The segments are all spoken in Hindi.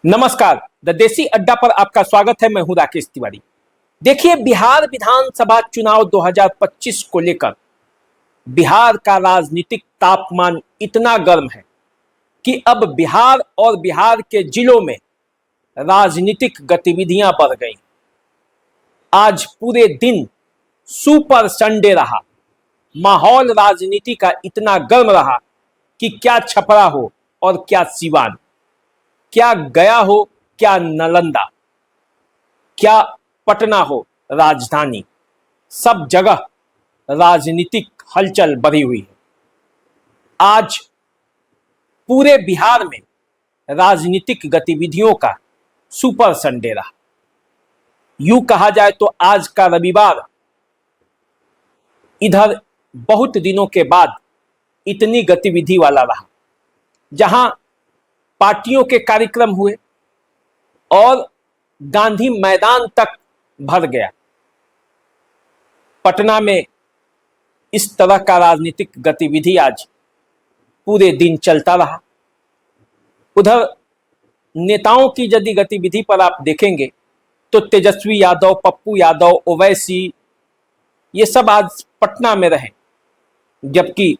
नमस्कार, द देसी अड्डा पर आपका स्वागत है। मैं हूं राकेश तिवारी। देखिए, बिहार विधानसभा चुनाव 2025 को लेकर बिहार का राजनीतिक तापमान इतना गर्म है कि अब बिहार और बिहार के जिलों में राजनीतिक गतिविधियां बढ़ गई। आज पूरे दिन सुपर संडे रहा। माहौल राजनीति का इतना गर्म रहा कि क्या छपरा हो और क्या सीवान, क्या गया हो, क्या नालंदा, क्या पटना हो राजधानी, सब जगह राजनीतिक हलचल बढ़ी हुई है। आज पूरे बिहार में राजनीतिक गतिविधियों का सुपर संडे रहा। यूं कहा जाए तो आज का रविवार इधर बहुत दिनों के बाद इतनी गतिविधि वाला रहा, जहां पार्टियों के कार्यक्रम हुए और गांधी मैदान तक भर गया। पटना में इस तरह का राजनीतिक गतिविधि आज पूरे दिन चलता रहा। उधर नेताओं की यदि गतिविधि पर आप देखेंगे तो तेजस्वी यादव, पप्पू यादव, ओवैसी, ये सब आज पटना में रहे, जबकि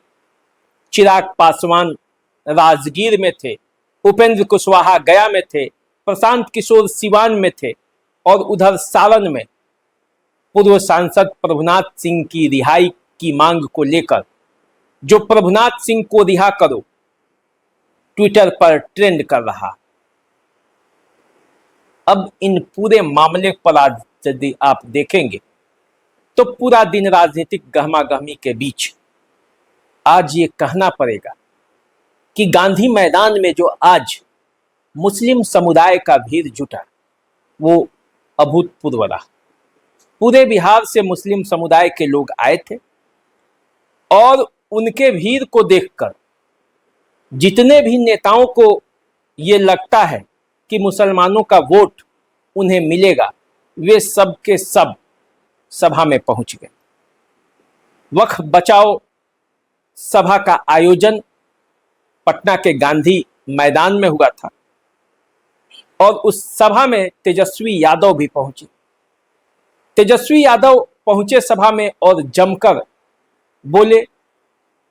चिराग पासवान राजगीर में थे, उपेंद्र कुशवाहा गया में थे, प्रशांत किशोर सिवान में थे और उधर सारण में पूर्व सांसद प्रभुनाथ सिंह की रिहाई की मांग को लेकर, जो प्रभुनाथ सिंह को रिहा करो ट्विटर पर ट्रेंड कर रहा। अब इन पूरे मामले पर आज यदि आप देखेंगे तो पूरा दिन राजनीतिक गहमागहमी के बीच आज ये कहना पड़ेगा कि गांधी मैदान में जो आज मुस्लिम समुदाय का भीड़ जुटा वो अभूतपूर्व रहा। पूरे बिहार से मुस्लिम समुदाय के लोग आए थे और उनके भीड़ को देखकर जितने भी नेताओं को ये लगता है कि मुसलमानों का वोट उन्हें मिलेगा, वे सब के सब सभा में पहुंच गए। वक्फ बचाओ सभा का आयोजन पटना के गांधी मैदान में हुआ था और उस सभा में तेजस्वी यादव भी पहुंचे। तेजस्वी यादव पहुंचे सभा में और जमकर बोले।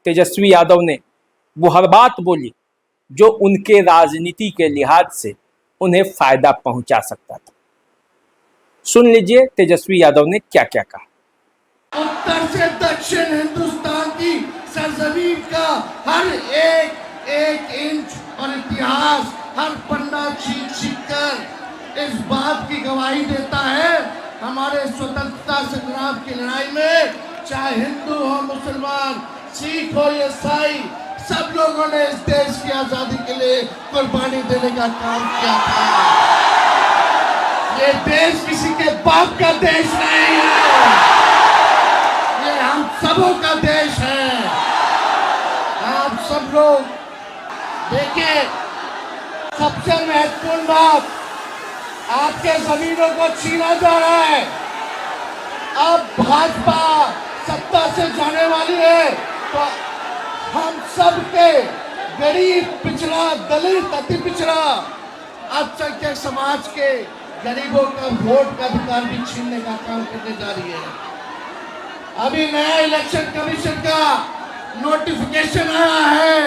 तेजस्वी यादव ने वो हर बात बोली जो उनके राजनीति के लिहाज से उन्हें फायदा पहुंचा सकता था। सुन लीजिए तेजस्वी यादव ने क्या क्या कहा। उत्तर से दक्षिण हिंदुस्तान की सरजमीन का हर एक इंच और इतिहास, हर पन्ना छीन कर इस बात की गवाही देता है, हमारे स्वतंत्रता संग्राम की लड़ाई में चाहे हिंदू हो, मुसलमान, सिख हो, ईसाई, सब लोगों ने इस देश की आजादी के लिए कुर्बानी देने का काम किया था। ये देश किसी के बाप का देश नहीं है, ये हम सबों का देश है। आप सब लोग देखिए, सबसे महत्वपूर्ण बात, आपके जमीनों को छीना जा रहा है। अब भाजपा सत्ता से जाने वाली है तो हम सब के गरीब, पिछड़ा, दलित, अति पिछड़ा, अल्पसंख्यक समाज के गरीबों का वोट का अधिकार भी छीनने का काम करने जा रही है। अभी नया इलेक्शन कमीशन का नोटिफिकेशन आया है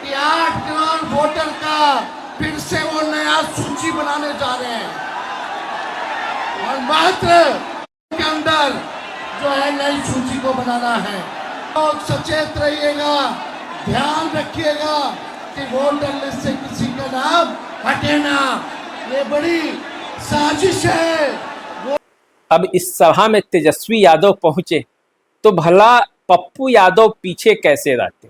कि 8 करोड़ वोटर का फिर से वो नया सूची बनाने जा रहे हैं और मात्र के अंदर जो है नई सूची को बनाना है। लोग सचेत रहिएगा, ध्यान रखिएगा कि वोटर लिस्ट से किसी का नाम हटे ना, ये बड़ी साजिश है। अब इस सभा में तेजस्वी यादव पहुंचे तो भला पप्पू यादव पीछे कैसे रहते।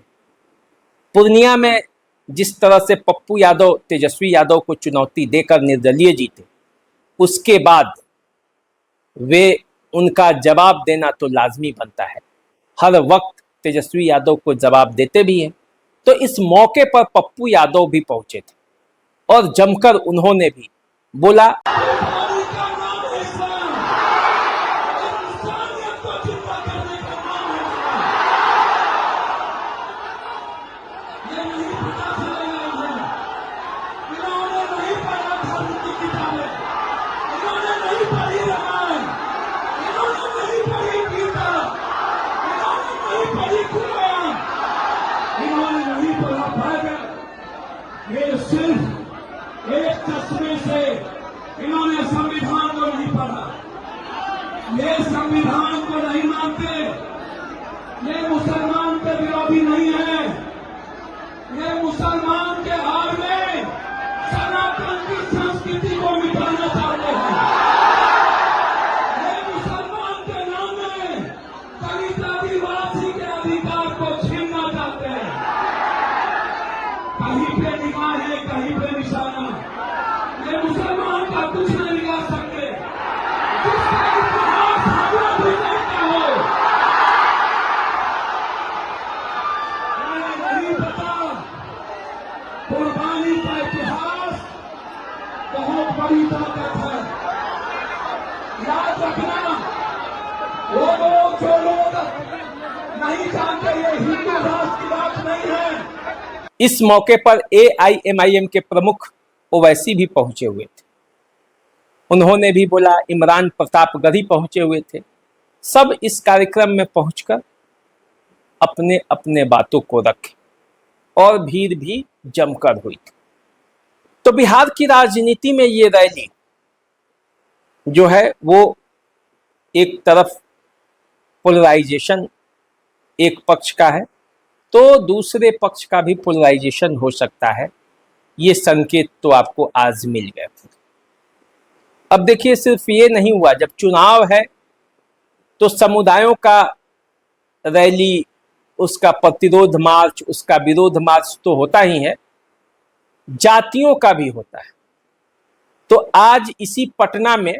पूर्णिया में जिस तरह से पप्पू यादव तेजस्वी यादव को चुनौती देकर निर्दलीय जीते, उसके बाद वे उनका जवाब देना तो लाजमी बनता है। हर वक्त तेजस्वी यादव को जवाब देते भी हैं। तो इस मौके पर पप्पू यादव भी पहुंचे थे और जमकर उन्होंने भी बोला। नहीं बड़ी खुलेआम इन्होंने नहीं पढ़ा पाएगा। ये सिर्फ एक चश्मे से इन्होंने संविधान को नहीं पढ़ा, ये संविधान को नहीं मानते, ये मुसलमान के विरोधी नहीं है, ये मुसलमान के हार में सनातन की संस्कृति को मिटाना चाहते हैं। ये मुसलमान के नाम में दलित आदिवासी के अधिकार को छीनना चाहते हैं। कहीं पे निगाह है, कहीं पे निशाना, ये मुसलमान का कुछ नहीं बिगाड़ सकते। जिसका इतिहास हम लोग भी जानते हो, नहीं पता कुर्बानी का इतिहास बहुत बड़ी ताकत है। याद रखना, वो लोग जो लोग नहीं जानते, ये हिंदू राष्ट्र की बात नहीं है। इस मौके पर AIMIM के प्रमुख ओवैसी भी पहुंचे हुए थे। उन्होंने भी बोला, इमरान प्रतापगढ़ी पहुंचे हुए थे। सब इस कार्यक्रम में पहुंचकर अपने अपने बातों को रखे और भीड़ भी जमकर हुई। तो बिहार की राजनीति में ये रैली जो है वो एक तरफ पोलराइजेशन एक पक्ष का है, तो दूसरे पक्ष का भी पोलराइजेशन हो सकता है। ये संकेत तो आपको आज मिल गए। अब देखिए, सिर्फ ये नहीं हुआ, जब चुनाव है तो समुदायों का रैली, उसका प्रतिरोध मार्च, उसका विरोध मार्च तो होता ही है, जातियों का भी होता है। तो आज इसी पटना में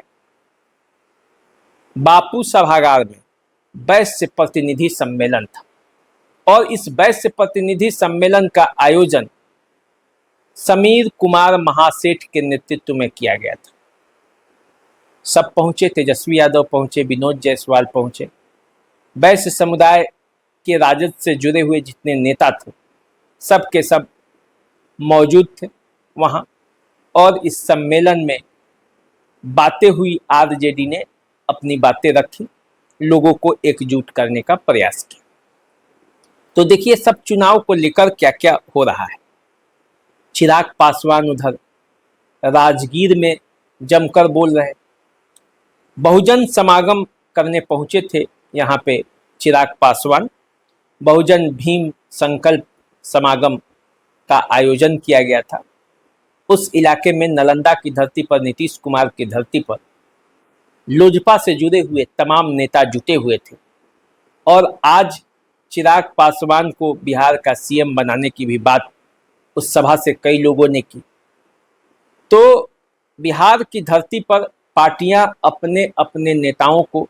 बापू सभागार में वैश्य प्रतिनिधि सम्मेलन था और इस वैश्य प्रतिनिधि सम्मेलन का आयोजन समीर कुमार महासेठ के नेतृत्व में किया गया था। सब पहुंचे, तेजस्वी यादव पहुंचे, विनोद जायसवाल पहुंचे, वैश्य समुदाय के राजद से जुड़े हुए जितने नेता थे सब के सब मौजूद थे वहां। और इस सम्मेलन में बातें हुई, आरजेडी ने अपनी बातें रखी, लोगों को एकजुट करने का प्रयास किया। तो देखिए, सब चुनाव को लेकर क्या क्या हो रहा है। चिराग पासवान उधर राजगीर में जमकर बोल रहे, बहुजन समागम करने पहुंचे थे यहाँ पे चिराग पासवान। बहुजन भीम संकल्प समागम का आयोजन किया गया था। उस इलाके में नालंदा की धरती पर, नीतीश कुमार की धरती पर लोजपा से जुड़े हुए तमाम नेता जुटे हुए थे और आज चिराग पासवान को बिहार का सीएम बनाने की भी बात उस सभा से कई लोगों ने की। तो बिहार की धरती पर पार्टियां अपने अपने नेताओं को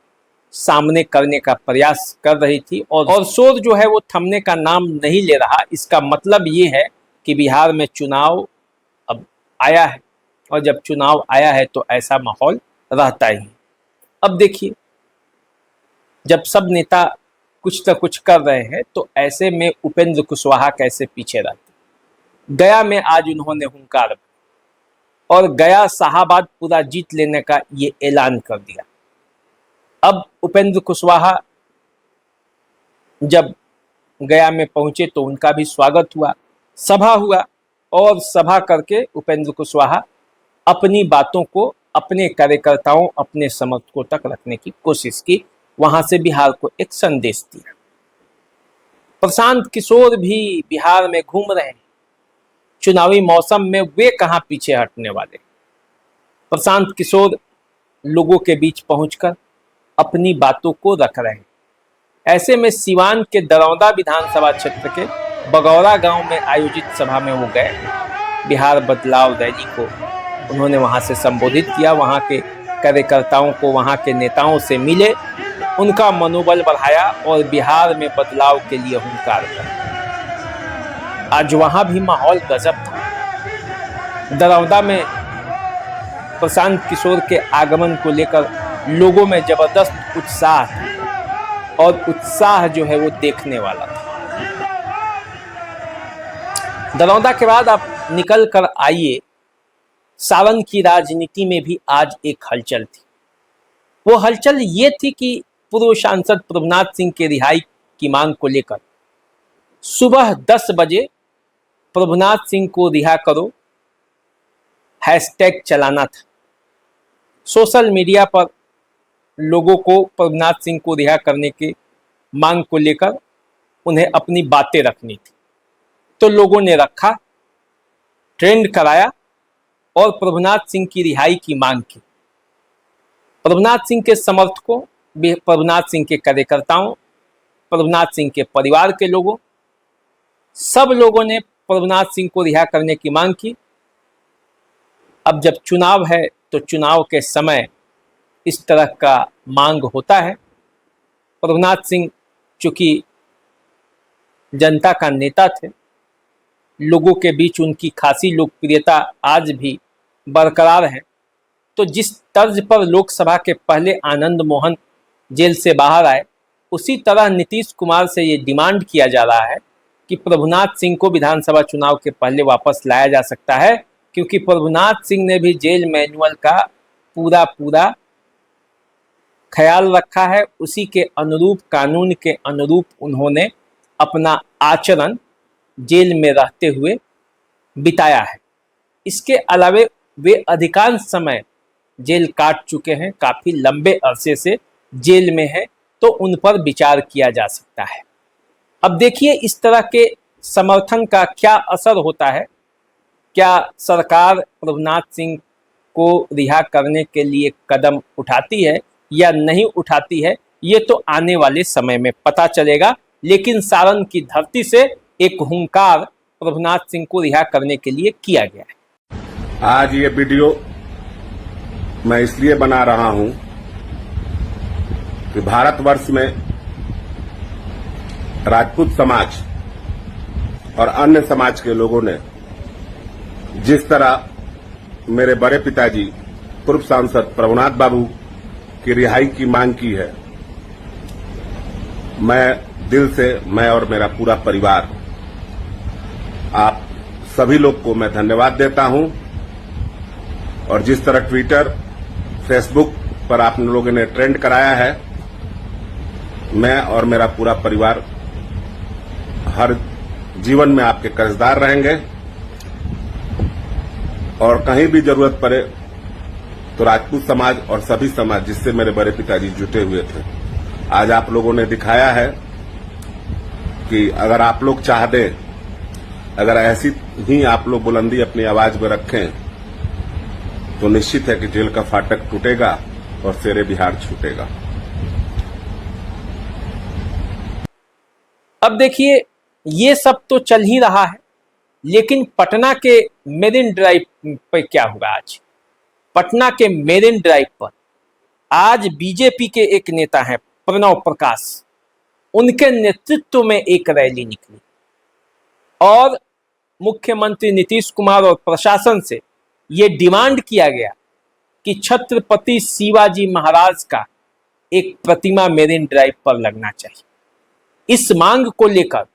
सामने करने का प्रयास कर रही थी और शोर जो है वो थमने का नाम नहीं ले रहा। इसका मतलब ये है कि बिहार में चुनाव अब आया है और जब चुनाव आया है तो ऐसा माहौल रहता ही। अब देखिए, जब सब नेता कुछ न कुछ कर रहे हैं तो ऐसे में उपेंद्र कुशवाहा कैसे पीछे रहते। गया में आज उन्होंने हुंकार और गया शाहाबाद पूरा जीत लेने का ये ऐलान कर दिया। अब उपेंद्र कुशवाहा जब गया में पहुंचे तो उनका भी स्वागत हुआ, सभा हुआ और सभा करके उपेंद्र कुशवाहा अपनी बातों को अपने कार्यकर्ताओं, अपने समर्थकों तक रखने की कोशिश की। वहां से बिहार को एक संदेश दिया। प्रशांत किशोर भी बिहार में घूम रहे हैं, चुनावी मौसम में वे कहां पीछे हटने वाले। प्रशांत किशोर लोगों के बीच पहुंचकर अपनी बातों को रख रहे हैं। ऐसे में सिवान के दरौंदा विधानसभा क्षेत्र के बगौरा गांव में आयोजित सभा में वो गए। बिहार बदलाव रैली को उन्होंने वहां से संबोधित किया, वहां के कार्यकर्ताओं को, वहां के नेताओं से मिले, उनका मनोबल बढ़ाया और बिहार में बदलाव के लिए हुंकार किया। आज वहां भी माहौल गजब था। दरौंदा में प्रशांत किशोर के आगमन को लेकर लोगों में जबरदस्त उत्साह था और उत्साह जो है वो देखने वाला था। दरौंदा के बाद आप निकल कर आइए, सावन की राजनीति में भी आज एक हलचल थी। वो हलचल ये थी कि पूर्व सांसद प्रभुनाथ सिंह के रिहाई की मांग को लेकर सुबह 10 बजे प्रभुनाथ सिंह को रिहा करो हैशटैग चलाना था। सोशल मीडिया पर लोगों को प्रभुनाथ सिंह को रिहा करने की मांग को लेकर उन्हें अपनी बातें रखनी थी, तो लोगों ने रखा, ट्रेंड कराया और प्रभुनाथ सिंह की रिहाई की मांग की। प्रभुनाथ सिंह के समर्थकों, प्रभुनाथ सिंह के कार्यकर्ताओं, प्रभुनाथ सिंह के परिवार के लोगों, सब लोगों ने प्रभुनाथ सिंह को रिहा करने की मांग की। अब जब चुनाव है तो चुनाव के समय इस तरह का मांग होता है। प्रभुनाथ सिंह चूंकि जनता का नेता थे, लोगों के बीच उनकी खासी लोकप्रियता आज भी बरकरार है, तो जिस तर्ज पर लोकसभा के पहले आनंद मोहन जेल से बाहर आए, उसी तरह नीतीश कुमार से ये डिमांड किया जा रहा है कि प्रभुनाथ सिंह को विधानसभा चुनाव के पहले वापस लाया जा सकता है, क्योंकि प्रभुनाथ सिंह ने भी जेल मैनुअल का पूरा ख्याल रखा है। उसी के अनुरूप, कानून के अनुरूप उन्होंने अपना आचरण जेल में रहते हुए बिताया है। इसके अलावे वे अधिकांश समय जेल काट चुके हैं, काफी लंबे अरसे से जेल में है, तो उन पर विचार किया जा सकता है। अब देखिए इस तरह के समर्थन का क्या असर होता है। क्या सरकार प्रभुनाथ सिंह को रिहा करने के लिए कदम उठाती है या नहीं उठाती है, ये तो आने वाले समय में पता चलेगा। लेकिन सारण की धरती से एक हुंकार प्रभुनाथ सिंह को रिहा करने के लिए किया गया है। आज ये वीडियो मैं इसलिए बना रहा हूं कि भारतवर्ष में राजपूत समाज और अन्य समाज के लोगों ने जिस तरह मेरे बड़े पिताजी पूर्व सांसद प्रभुनाथ बाबू की रिहाई की मांग की है, मैं दिल से, मैं और मेरा पूरा परिवार, आप सभी लोग को मैं धन्यवाद देता हूं। और जिस तरह ट्विटर, फेसबुक पर आप लोगों ने ट्रेंड कराया है, मैं और मेरा पूरा परिवार हर जीवन में आपके कर्जदार रहेंगे और कहीं भी जरूरत पड़े तो राजपूत समाज और सभी समाज जिससे मेरे बड़े पिताजी जुटे हुए थे, आज आप लोगों ने दिखाया है कि अगर आप लोग चाह दें, अगर ऐसी ही आप लोग बुलंदी अपनी आवाज में रखें, तो निश्चित है कि जेल का फाटक टूटेगा और शेरे बिहार छूटेगा। अब देखिए ये सब तो चल ही रहा है, लेकिन पटना के मेरिन ड्राइव पर क्या होगा आज? पटना के मेरिन ड्राइव पर आज बीजेपी के एक नेता हैं प्रणव प्रकाश, उनके नेतृत्व में एक रैली निकली और मुख्यमंत्री नीतीश कुमार और प्रशासन से ये डिमांड किया गया कि छत्रपति शिवाजी महाराज का एक प्रतिमा मेरिन ड्राइव पर लगना चाहिए। इस मांग को लेकर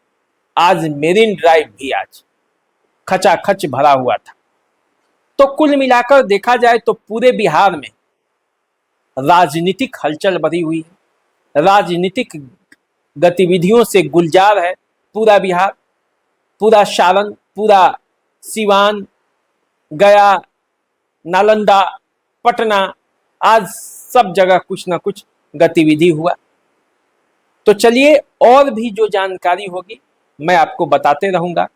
आज मेरिन ड्राइव भी आज खचाखच भरा हुआ था। तो कुल मिलाकर देखा जाए तो पूरे बिहार में राजनीतिक हलचल बढ़ी हुई है, राजनीतिक गतिविधियों से गुलजार है पूरा बिहार, पूरा सारण, पूरा सिवान, गया, नालंदा, पटना, आज सब जगह कुछ ना कुछ गतिविधि हुआ। तो चलिए और भी जो जानकारी होगी मैं आपको बताते रहूंगा।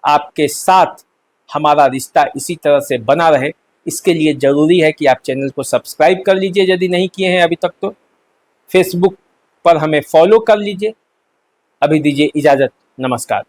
आपके साथ हमारा रिश्ता इसी तरह से बना रहे, इसके लिए जरूरी है कि आप चैनल को सब्सक्राइब कर लीजिए यदि नहीं किए हैं अभी तक तो। फेसबुक पर हमें फॉलो कर लीजिए। अभी दीजिए इजाजत, नमस्कार।